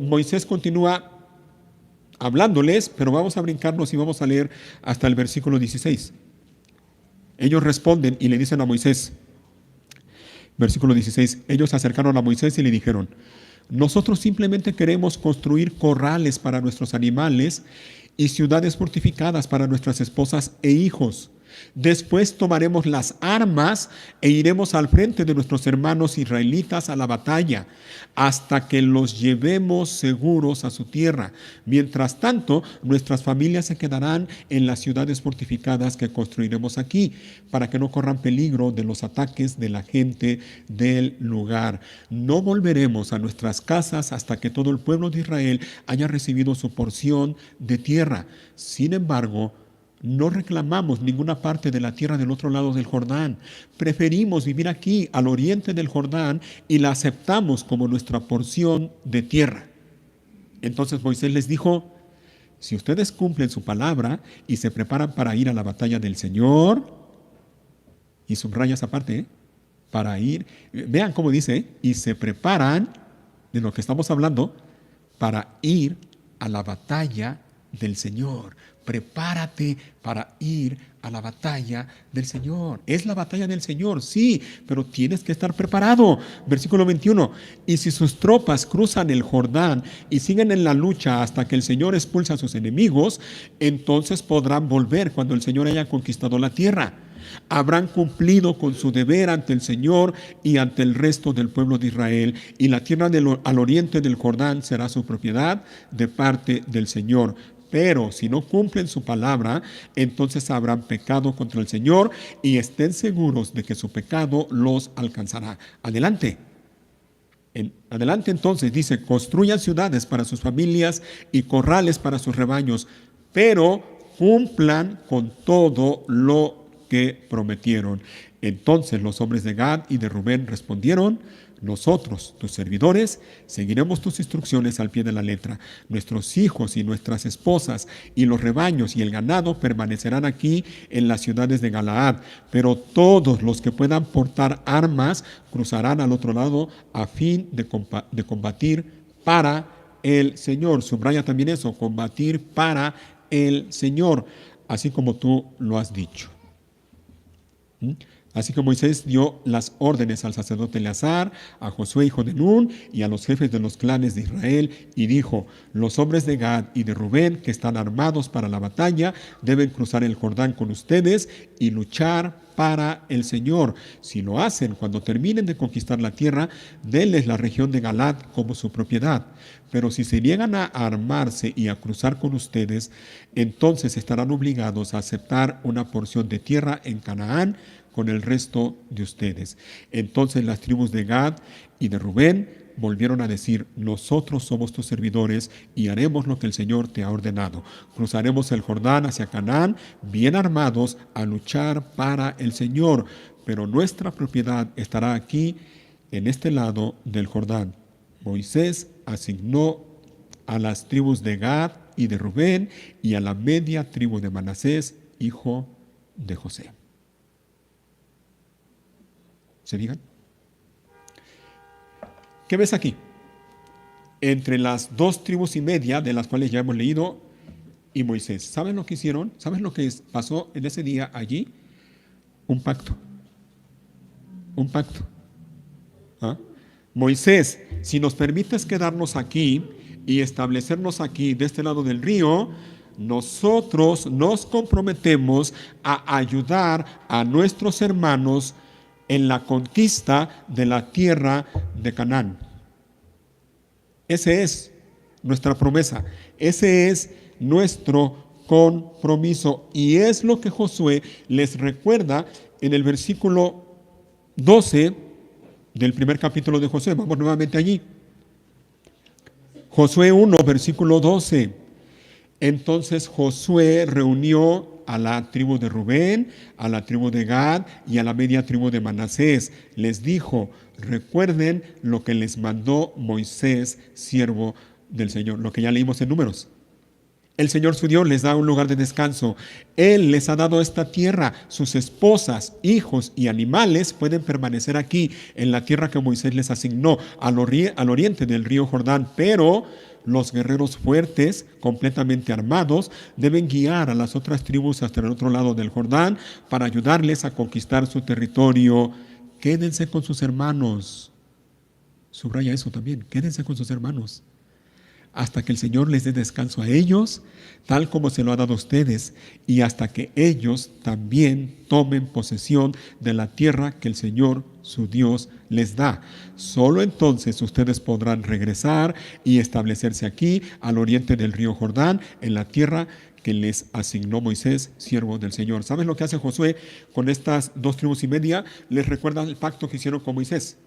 Moisés continúa hablándoles, pero vamos a brincarnos y vamos a leer hasta el versículo 16. Ellos responden y le dicen a Moisés, versículo 16, ellos se acercaron a Moisés y le dijeron, nosotros simplemente queremos construir corrales para nuestros animales y ciudades fortificadas para nuestras esposas e hijos. Después tomaremos las armas e iremos al frente de nuestros hermanos israelitas a la batalla, hasta que los llevemos seguros a su tierra. Mientras tanto, nuestras familias se quedarán en las ciudades fortificadas que construiremos aquí, para que no corran peligro de los ataques de la gente del lugar. No volveremos a nuestras casas hasta que todo el pueblo de Israel haya recibido su porción de tierra. Sin embargo, no reclamamos ninguna parte de la tierra del otro lado del Jordán. Preferimos vivir aquí, al oriente del Jordán, y la aceptamos como nuestra porción de tierra. Entonces Moisés les dijo, si ustedes cumplen su palabra y se preparan para ir a la batalla del Señor, y subraya esa parte, para ir, vean cómo dice, y se preparan, de lo que estamos hablando, para ir a la batalla del Señor. Prepárate para ir a la batalla del Señor. Es la batalla del Señor, sí, pero tienes que estar preparado. Versículo 21. Y si sus tropas cruzan el Jordán y siguen en la lucha hasta que el Señor expulsa a sus enemigos, entonces podrán volver cuando el Señor haya conquistado la tierra. Habrán cumplido con su deber ante el Señor y ante el resto del pueblo de Israel, y la tierra al oriente del Jordán será su propiedad de parte del Señor. Pero si no cumplen su palabra, entonces habrán pecado contra el Señor, y estén seguros de que su pecado los alcanzará. Adelante. Adelante entonces dice, construyan ciudades para sus familias y corrales para sus rebaños, pero cumplan con todo lo que prometieron. Entonces los hombres de Gad y de Rubén respondieron, nosotros, tus servidores, seguiremos tus instrucciones al pie de la letra. Nuestros hijos y nuestras esposas y los rebaños y el ganado permanecerán aquí en las ciudades de Galaad, pero todos los que puedan portar armas cruzarán al otro lado a fin de combatir para el Señor. Subraya también eso, combatir para el Señor, así como tú lo has dicho. Así que Moisés dio las órdenes al sacerdote Eleazar, a Josué hijo de Nun y a los jefes de los clanes de Israel, y dijo, los hombres de Gad y de Rubén que están armados para la batalla deben cruzar el Jordán con ustedes y luchar para el Señor. Si lo hacen cuando terminen de conquistar la tierra, denles la región de Galaad como su propiedad. Pero si se niegan a armarse y a cruzar con ustedes, entonces estarán obligados a aceptar una porción de tierra en Canaán con el resto de ustedes. Entonces las tribus de Gad y de Rubén volvieron a decir, nosotros somos tus servidores y haremos lo que el Señor te ha ordenado. Cruzaremos el Jordán hacia Canaán, bien armados, a luchar para el Señor, pero nuestra propiedad estará aquí, en este lado del Jordán. Moisés asignó a las tribus de Gad y de Rubén y a la media tribu de Manasés, hijo de José. ¿Se fijan? ¿Qué ves aquí? entre las 2,5 tribus de las cuales ya hemos leído y Moisés. ¿Saben lo que hicieron? ¿Saben lo que pasó en ese día allí? Un pacto. Un pacto. ¿Ah? Moisés, si nos permites quedarnos aquí y establecernos aquí de este lado del río, nosotros nos comprometemos a ayudar a nuestros hermanos en la conquista de la tierra de Canaán. Ese es nuestra promesa, ese es nuestro compromiso y es lo que Josué les recuerda en el versículo 12 del primer capítulo de Josué. Vamos nuevamente allí. Josué 1, versículo 12. Entonces Josué reunió a la tribu de Rubén, a la tribu de Gad y a la media tribu de Manasés. Les dijo, recuerden lo que les mandó Moisés, siervo del Señor, lo que ya leímos en Números. El Señor su Dios les da un lugar de descanso. Él les ha dado esta tierra. Sus esposas, hijos y animales pueden permanecer aquí en la tierra que Moisés les asignó al oriente del río Jordán. Pero los guerreros fuertes, completamente armados, deben guiar a las otras tribus hasta el otro lado del Jordán para ayudarles a conquistar su territorio. Quédense con sus hermanos. Subraya eso también. Quédense con sus hermanos hasta que el Señor les dé descanso a ellos, tal como se lo ha dado a ustedes, y hasta que ellos también tomen posesión de la tierra que el Señor, su Dios, les da. Solo entonces ustedes podrán regresar y establecerse aquí, al oriente del río Jordán, en la tierra que les asignó Moisés, siervo del Señor. ¿Sabes lo que hace Josué con estas 2,5 tribus? Les recuerda el pacto que hicieron con Moisés.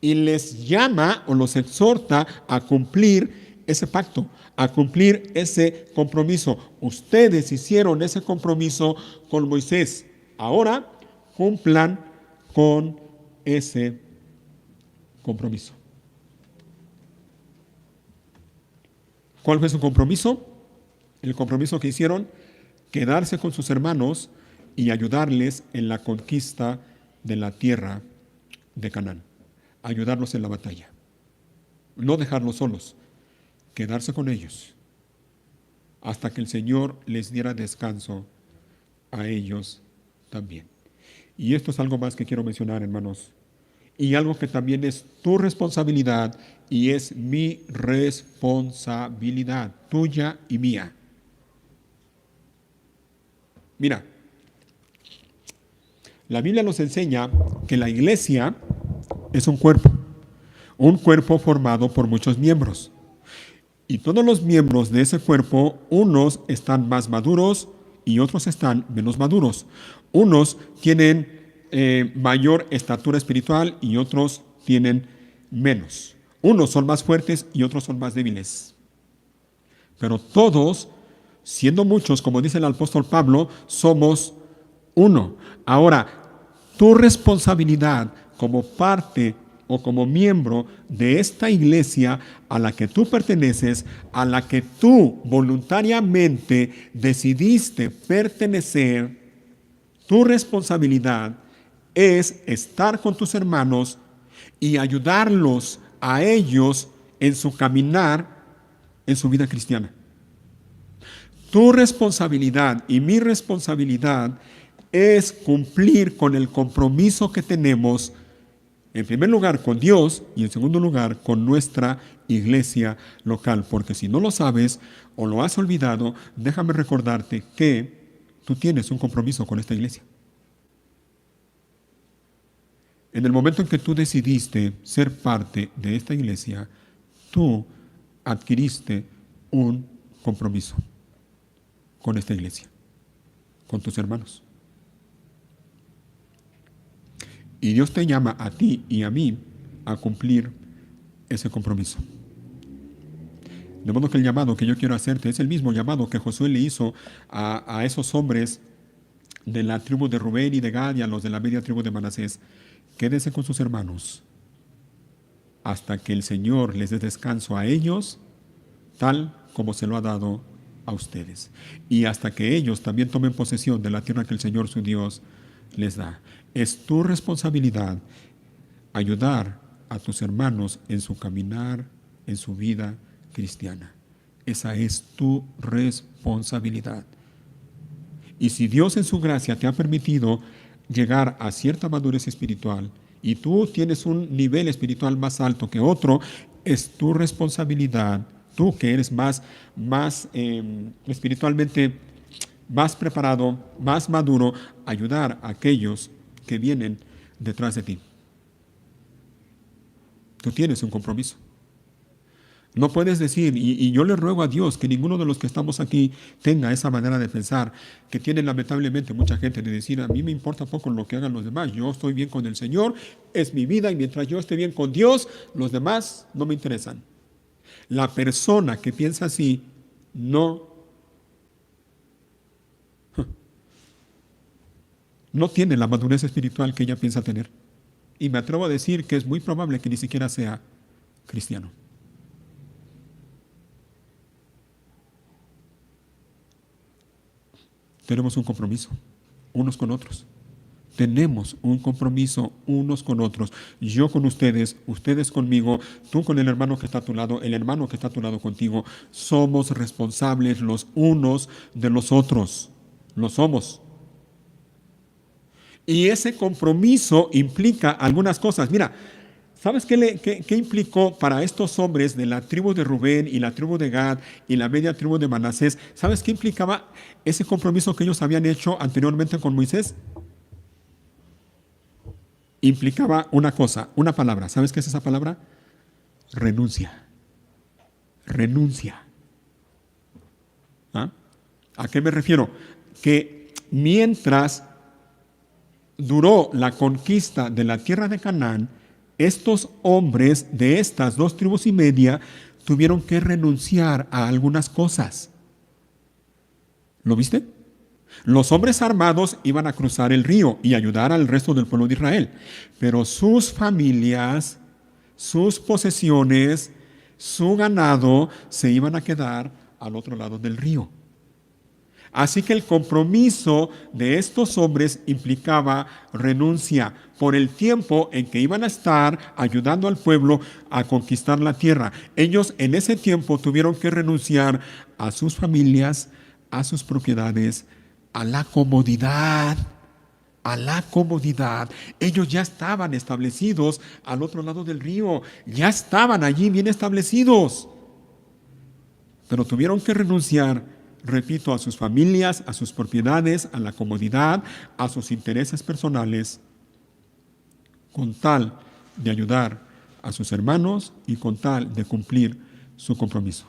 Y les llama o los exhorta a cumplir ese pacto, a cumplir ese compromiso. Ustedes hicieron ese compromiso con Moisés. Ahora cumplan con ese compromiso. ¿Cuál fue su compromiso? El compromiso que hicieron, quedarse con sus hermanos y ayudarles en la conquista de la tierra de Canaán. Ayudarlos en la batalla. No dejarlos solos. Quedarse con ellos hasta que el Señor les diera descanso a ellos también. Y esto es algo más que quiero mencionar, hermanos, y algo que también es tu responsabilidad y es mi responsabilidad, tuya y mía. Mira, la Biblia nos enseña que la iglesia es un cuerpo formado por muchos miembros. Y todos los miembros de ese cuerpo, unos están más maduros y otros están menos maduros. Unos tienen mayor estatura espiritual y otros tienen menos. Unos son más fuertes y otros son más débiles. Pero todos, siendo muchos, como dice el apóstol Pablo, somos uno. Ahora, tu responsabilidad como parte o como miembro de esta iglesia a la que tú perteneces, a la que tú voluntariamente decidiste pertenecer, tu responsabilidad es estar con tus hermanos y ayudarlos a ellos en su caminar, en su vida cristiana. Tu responsabilidad y mi responsabilidad es cumplir con el compromiso que tenemos, en primer lugar con Dios y en segundo lugar con nuestra iglesia local. Porque si no lo sabes o lo has olvidado, déjame recordarte que tú tienes un compromiso con esta iglesia. En el momento en que tú decidiste ser parte de esta iglesia, tú adquiriste un compromiso con esta iglesia, con tus hermanos. Y Dios te llama a ti y a mí a cumplir ese compromiso. De modo que el llamado que yo quiero hacerte es el mismo llamado que Josué le hizo a esos hombres de la tribu de Rubén y de Gad y a los de la media tribu de Manasés. Quédense con sus hermanos hasta que el Señor les dé descanso a ellos, tal como se lo ha dado a ustedes. Y hasta que ellos también tomen posesión de la tierra que el Señor su Dios les da. Es tu responsabilidad ayudar a tus hermanos en su caminar en su vida cristiana. Esa es tu responsabilidad. Y si Dios en su gracia te ha permitido llegar a cierta madurez espiritual y tú tienes un nivel espiritual más alto que otro, es tu responsabilidad, tú que eres más espiritualmente más preparado, más maduro, ayudar a aquellos que vienen detrás de ti. Tú tienes un compromiso. No puedes decir, y yo le ruego a Dios que ninguno de los que estamos aquí tenga esa manera de pensar, que tiene lamentablemente mucha gente de decir, a mí me importa poco lo que hagan los demás, yo estoy bien con el Señor, es mi vida y mientras yo esté bien con Dios, los demás no me interesan. La persona que piensa así no tiene la madurez espiritual que ella piensa tener. Y me atrevo a decir que es muy probable que ni siquiera sea cristiano. Tenemos un compromiso unos con otros. Tenemos un compromiso unos con otros. Yo con ustedes, ustedes conmigo, tú con el hermano que está a tu lado, el hermano que está a tu lado contigo. Somos responsables los unos de los otros. Lo somos. Y ese compromiso implica algunas cosas. Mira, ¿sabes qué implicó para estos hombres de la tribu de Rubén y la tribu de Gad y la media tribu de Manasés? ¿Sabes qué implicaba ese compromiso que ellos habían hecho anteriormente con Moisés? Implicaba una cosa, una palabra. ¿Sabes qué es esa palabra? Renuncia. Renuncia. ¿Ah? ¿A qué me refiero? Que mientras duró la conquista de la tierra de Canaán, estos hombres de estas 2 tribus y media tuvieron que renunciar a algunas cosas. ¿Lo viste? Los hombres armados iban a cruzar el río y ayudar al resto del pueblo de Israel, pero sus familias, sus posesiones, su ganado se iban a quedar al otro lado del río. Así que el compromiso de estos hombres implicaba renuncia por el tiempo en que iban a estar ayudando al pueblo a conquistar la tierra. Ellos en ese tiempo tuvieron que renunciar a sus familias, a sus propiedades, a la comodidad. A la comodidad. Ellos ya estaban establecidos al otro lado del río, ya estaban allí bien establecidos. Pero tuvieron que renunciar, repito, a sus familias, a sus propiedades, a la comodidad, a sus intereses personales, con tal de ayudar a sus hermanos y con tal de cumplir su compromiso.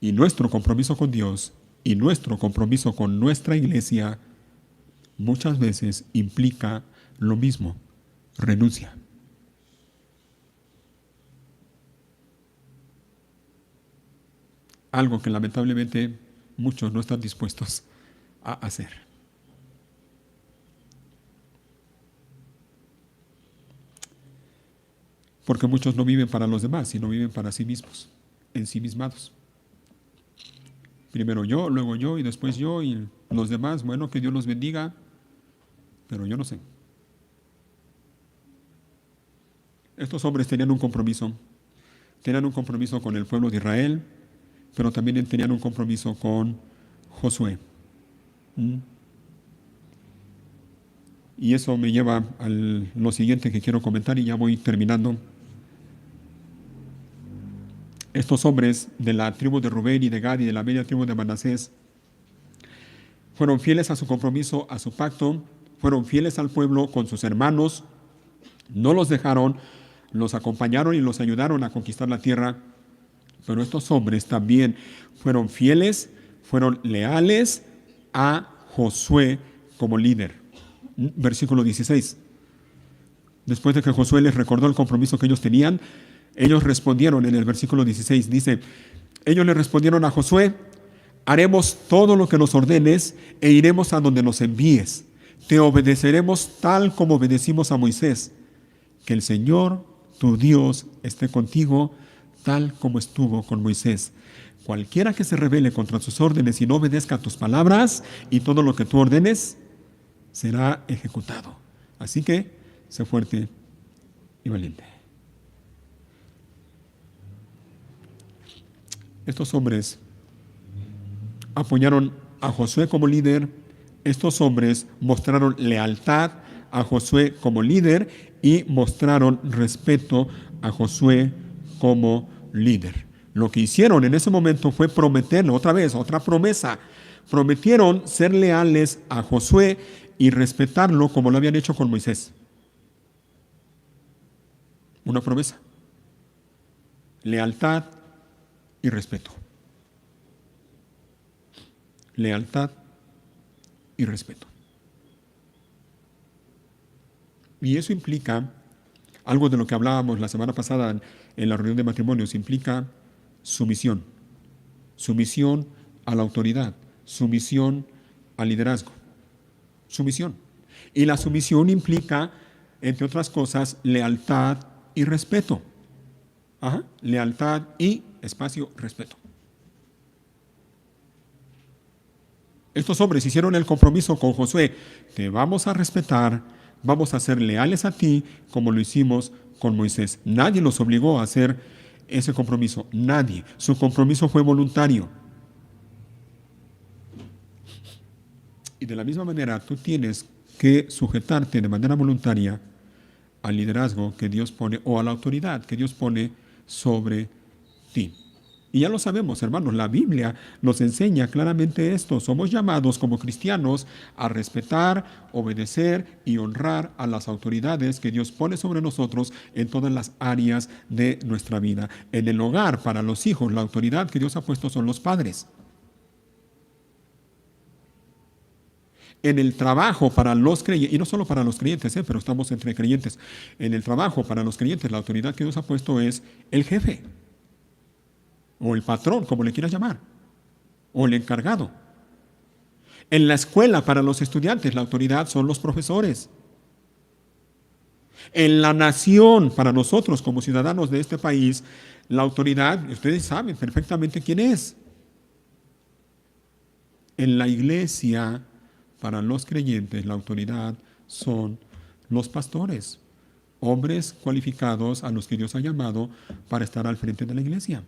Y nuestro compromiso con Dios y nuestro compromiso con nuestra iglesia muchas veces implica lo mismo, renuncia. Algo que lamentablemente muchos no están dispuestos a hacer. Porque muchos no viven para los demás, sino viven para sí mismos, ensimismados. Primero yo, luego yo y después yo y los demás, bueno, que Dios los bendiga, pero yo no sé. Estos hombres tenían un compromiso con el pueblo de Israel, pero también tenían un compromiso con Josué. Y eso me lleva a lo siguiente que quiero comentar y ya voy terminando. Estos hombres de la tribu de Rubén y de Gad y de la media tribu de Manasés fueron fieles a su compromiso, a su pacto, fueron fieles al pueblo con sus hermanos, no los dejaron, los acompañaron y los ayudaron a conquistar la tierra. Pero estos hombres también fueron fieles, fueron leales a Josué como líder. Versículo 16. Después de que Josué les recordó el compromiso que ellos tenían, ellos respondieron en el versículo 16. Dice, ellos le respondieron a Josué, haremos todo lo que nos ordenes e iremos a donde nos envíes. Te obedeceremos tal como obedecimos a Moisés. Que el Señor, tu Dios, esté contigo tal como estuvo con Moisés. Cualquiera que se rebele contra sus órdenes y no obedezca a tus palabras y todo lo que tú ordenes, será ejecutado. Así que, sé fuerte y valiente. Estos hombres apoyaron a Josué como líder. Estos hombres mostraron lealtad a Josué como líder y mostraron respeto a Josué como líder. Lo que hicieron en ese momento fue prometerle otra vez, otra promesa. Prometieron ser leales a Josué y respetarlo como lo habían hecho con Moisés. Una promesa. Lealtad y respeto. Lealtad y respeto. Y eso implica algo de lo que hablábamos la semana pasada en la reunión de matrimonios, implica sumisión. Sumisión a la autoridad, sumisión al liderazgo, sumisión. Y la sumisión implica, entre otras cosas, lealtad y respeto. Lealtad y espacio, respeto. Estos hombres hicieron el compromiso con Josué: te vamos a respetar, vamos a ser leales a ti como lo hicimos con Moisés. Nadie los obligó a hacer ese compromiso, nadie. Su compromiso fue voluntario. Y de la misma manera, tú tienes que sujetarte de manera voluntaria al liderazgo que Dios pone, o a la autoridad que Dios pone sobre ti. Y ya lo sabemos, hermanos, la Biblia nos enseña claramente esto. Somos llamados como cristianos a respetar, obedecer y honrar a las autoridades que Dios pone sobre nosotros en todas las áreas de nuestra vida. En el hogar, para los hijos, la autoridad que Dios ha puesto son los padres. En el trabajo para los creyentes, y no solo para los creyentes, pero estamos entre creyentes. En el trabajo para los creyentes, la autoridad que Dios ha puesto es el jefe, o el patrón, como le quieras llamar, o el encargado. En la escuela para los estudiantes, la autoridad son los profesores. En la nación, para nosotros como ciudadanos de este país, la autoridad, ustedes saben perfectamente quién es. En la iglesia, para los creyentes, la autoridad son los pastores, hombres cualificados a los que Dios ha llamado para estar al frente de la iglesia.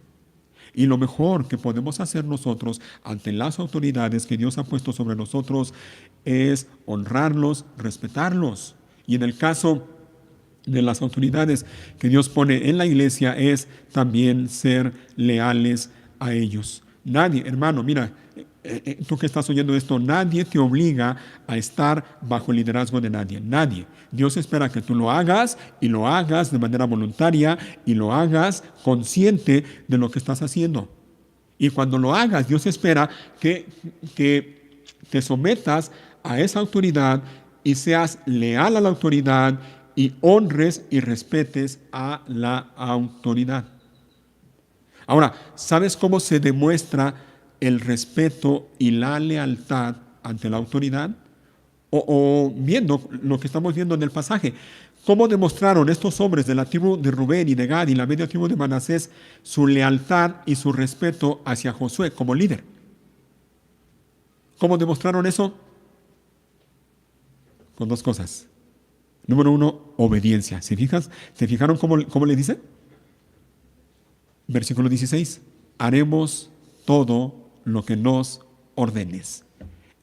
Y lo mejor que podemos hacer nosotros ante las autoridades que Dios ha puesto sobre nosotros es honrarlos, respetarlos. Y en el caso de las autoridades que Dios pone en la iglesia es también ser leales a ellos. Nadie, hermano, mira, tú que estás oyendo esto, nadie te obliga a estar bajo el liderazgo de nadie. Nadie. Dios espera que tú lo hagas y lo hagas de manera voluntaria y lo hagas consciente de lo que estás haciendo. Y cuando lo hagas, Dios espera que te sometas a esa autoridad y seas leal a la autoridad y honres y respetes a la autoridad. Ahora, ¿sabes cómo se demuestra el respeto y la lealtad ante la autoridad? O viendo lo que estamos viendo en el pasaje, ¿cómo demostraron estos hombres de la tribu de Rubén y de Gad y la media tribu de Manasés su lealtad y su respeto hacia Josué como líder? ¿Cómo demostraron eso? Con dos cosas. Número uno, obediencia. ¿Se fijaron cómo le dice? Versículo 16. Haremos todo lo que nos ordenes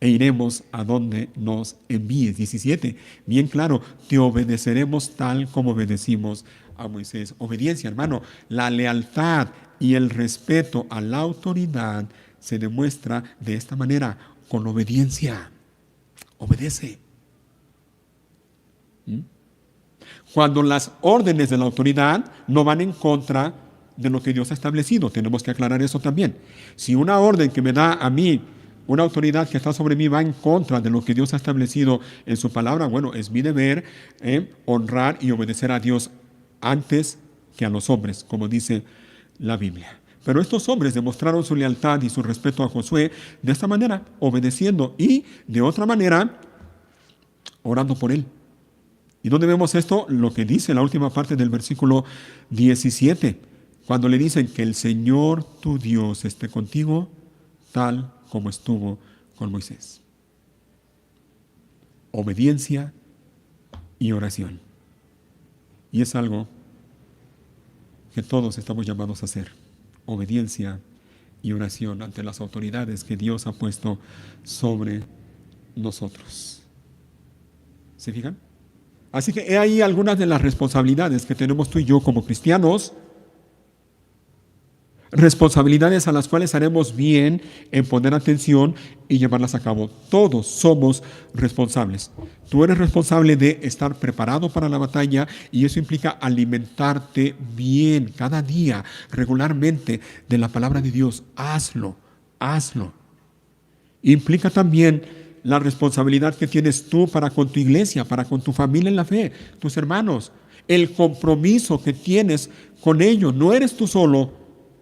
e iremos a donde nos envíes. 17. Bien claro, te obedeceremos tal como obedecimos a Moisés. Obediencia, hermano. La lealtad y el respeto a la autoridad se demuestra de esta manera, con obediencia. Obedece. Cuando las órdenes de la autoridad no van en contra de lo que Dios ha establecido. Tenemos que aclarar eso también. Si una orden que me da a mí, una autoridad que está sobre mí, va en contra de lo que Dios ha establecido en su palabra, bueno, es mi deber honrar y obedecer a Dios antes que a los hombres, como dice la Biblia. Pero estos hombres demostraron su lealtad y su respeto a Josué de esta manera, obedeciendo, y de otra manera, orando por él. ¿Y dónde vemos esto? Lo que dice la última parte del versículo 17, cuando le dicen que el Señor tu Dios esté contigo, tal como estuvo con Moisés. Obediencia y oración. Y es algo que todos estamos llamados a hacer. Obediencia y oración ante las autoridades que Dios ha puesto sobre nosotros. ¿Se fijan? Así que he ahí algunas de las responsabilidades que tenemos tú y yo como cristianos. Responsabilidades a las cuales haremos bien en poner atención y llevarlas a cabo. Todos somos responsables. Tú eres responsable de estar preparado para la batalla y eso implica alimentarte bien cada día, regularmente, de la palabra de Dios. Hazlo, hazlo. Implica también la responsabilidad que tienes tú para con tu iglesia, para con tu familia en la fe, tus hermanos. El compromiso que tienes con ellos. No eres tú solo.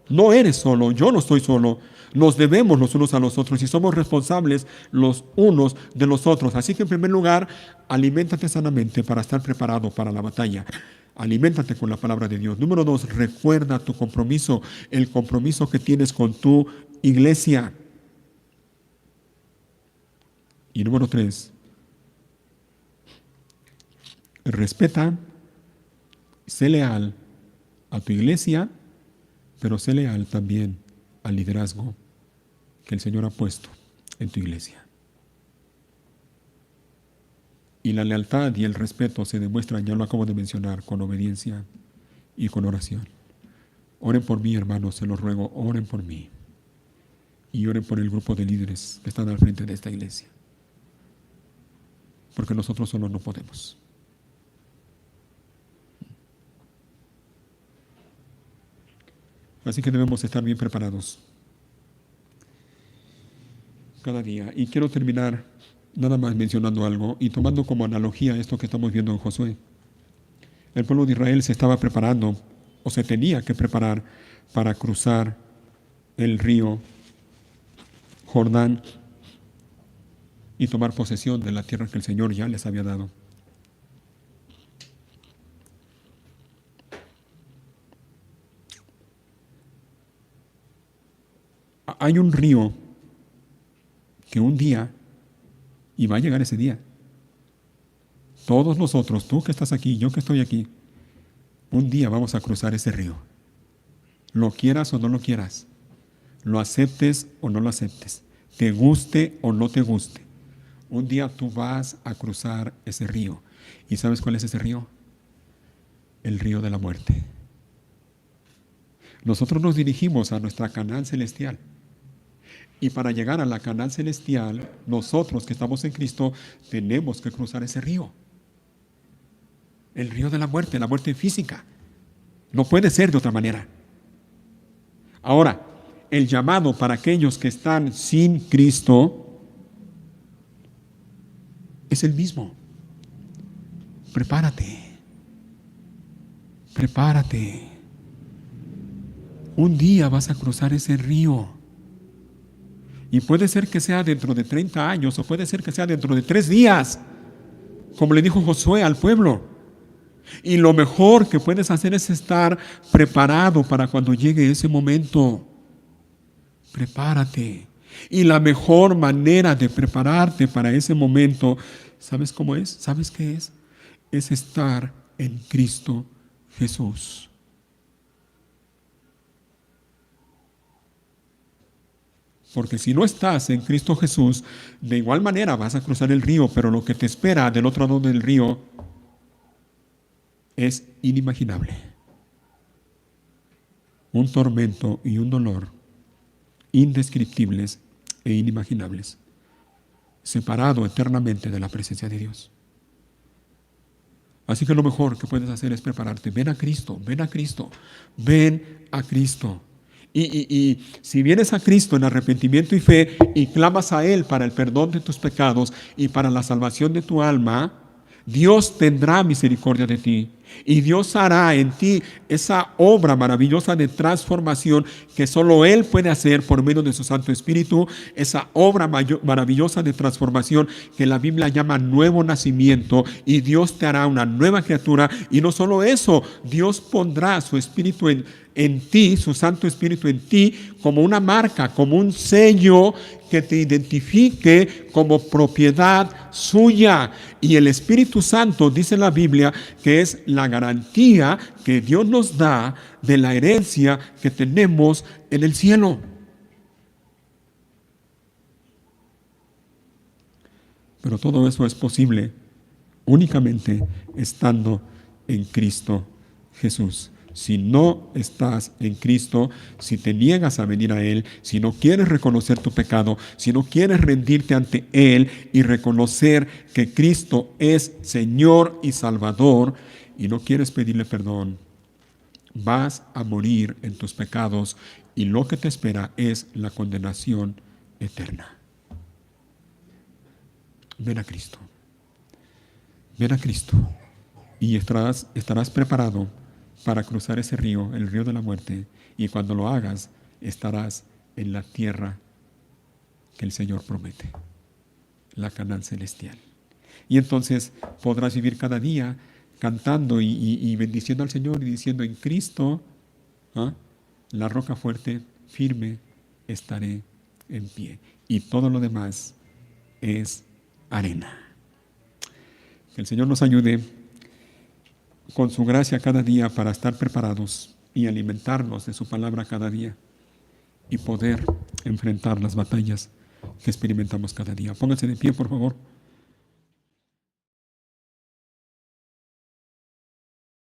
No eres solo, yo no estoy solo. Nos debemos los unos a los otros y somos responsables los unos de los otros. Así que en primer lugar, aliméntate sanamente para estar preparado para la batalla. Aliméntate con la palabra de Dios. Número 2, recuerda tu compromiso, el compromiso que tienes con tu iglesia. Y número 3, respeta, sé leal a tu iglesia, pero sé leal también al liderazgo que el Señor ha puesto en tu iglesia. Y la lealtad y el respeto se demuestran, ya lo acabo de mencionar, con obediencia y con oración. Oren por mí, hermanos, se los ruego, oren por mí. Y oren por el grupo de líderes que están al frente de esta iglesia. Porque nosotros solos no podemos. Así que debemos estar bien preparados cada día. Y quiero terminar nada más mencionando algo y tomando como analogía esto que estamos viendo en Josué. El pueblo de Israel se estaba preparando, o se tenía que preparar, para cruzar el río Jordán y tomar posesión de la tierra que el Señor ya les había dado. Hay un río que un día, y va a llegar ese día, todos nosotros, tú que estás aquí, yo que estoy aquí, un día vamos a cruzar ese río. Lo quieras o no lo quieras, lo aceptes o no lo aceptes, te guste o no te guste. Un día tú vas a cruzar ese río. ¿Y sabes cuál es ese río? El río de la muerte. Nosotros nos dirigimos a nuestra Canaán celestial. Y para llegar a la Canaán celestial, nosotros que estamos en Cristo, tenemos que cruzar ese río. El río de la muerte física. No puede ser de otra manera. Ahora, el llamado para aquellos que están sin Cristo es el mismo. Prepárate. Prepárate. Un día vas a cruzar ese río. Y puede ser que sea dentro de 30 años o puede ser que sea dentro de 3 días, como le dijo Josué al pueblo. Y lo mejor que puedes hacer es estar preparado para cuando llegue ese momento. Prepárate. Y la mejor manera de prepararte para ese momento, ¿sabes cómo es? ¿Sabes qué es? Es estar en Cristo Jesús. Porque si no estás en Cristo Jesús, de igual manera vas a cruzar el río, pero lo que te espera del otro lado del río es inimaginable. Un tormento y un dolor indescriptibles e inimaginables, separado eternamente de la presencia de Dios. Así que lo mejor que puedes hacer es prepararte. Ven a Cristo, ven a Cristo, ven a Cristo. Y si vienes a Cristo en arrepentimiento y fe y clamas a Él para el perdón de tus pecados y para la salvación de tu alma, Dios tendrá misericordia de ti y Dios hará en ti esa obra maravillosa de transformación que solo Él puede hacer por medio de su Santo Espíritu, esa obra maravillosa de transformación que la Biblia llama nuevo nacimiento, y Dios te hará una nueva criatura. Y no solo eso, Dios pondrá su Espíritu en ti, su Santo Espíritu en ti, como una marca, como un sello que te identifique como propiedad suya. Y el Espíritu Santo, dice la Biblia, que es la garantía que Dios nos da de la herencia que tenemos en el cielo. Pero todo eso es posible únicamente estando en Cristo Jesús. Si no estás en Cristo, si te niegas a venir a Él, si no quieres reconocer tu pecado, si no quieres rendirte ante Él y reconocer que Cristo es Señor y Salvador, y no quieres pedirle perdón, vas a morir en tus pecados y lo que te espera es la condenación eterna. Ven a Cristo. Ven a Cristo y estarás preparado para cruzar ese río, el río de la muerte. Y cuando lo hagas, estarás en la tierra que el Señor promete, la Canaán celestial. Y entonces podrás vivir cada día cantando y bendiciendo al Señor y diciendo: en Cristo, la roca fuerte, firme, estaré en pie. Y todo lo demás es arena. Que el Señor nos ayude con su gracia cada día para estar preparados y alimentarnos de su palabra cada día y poder enfrentar las batallas que experimentamos cada día. Pónganse de pie, por favor.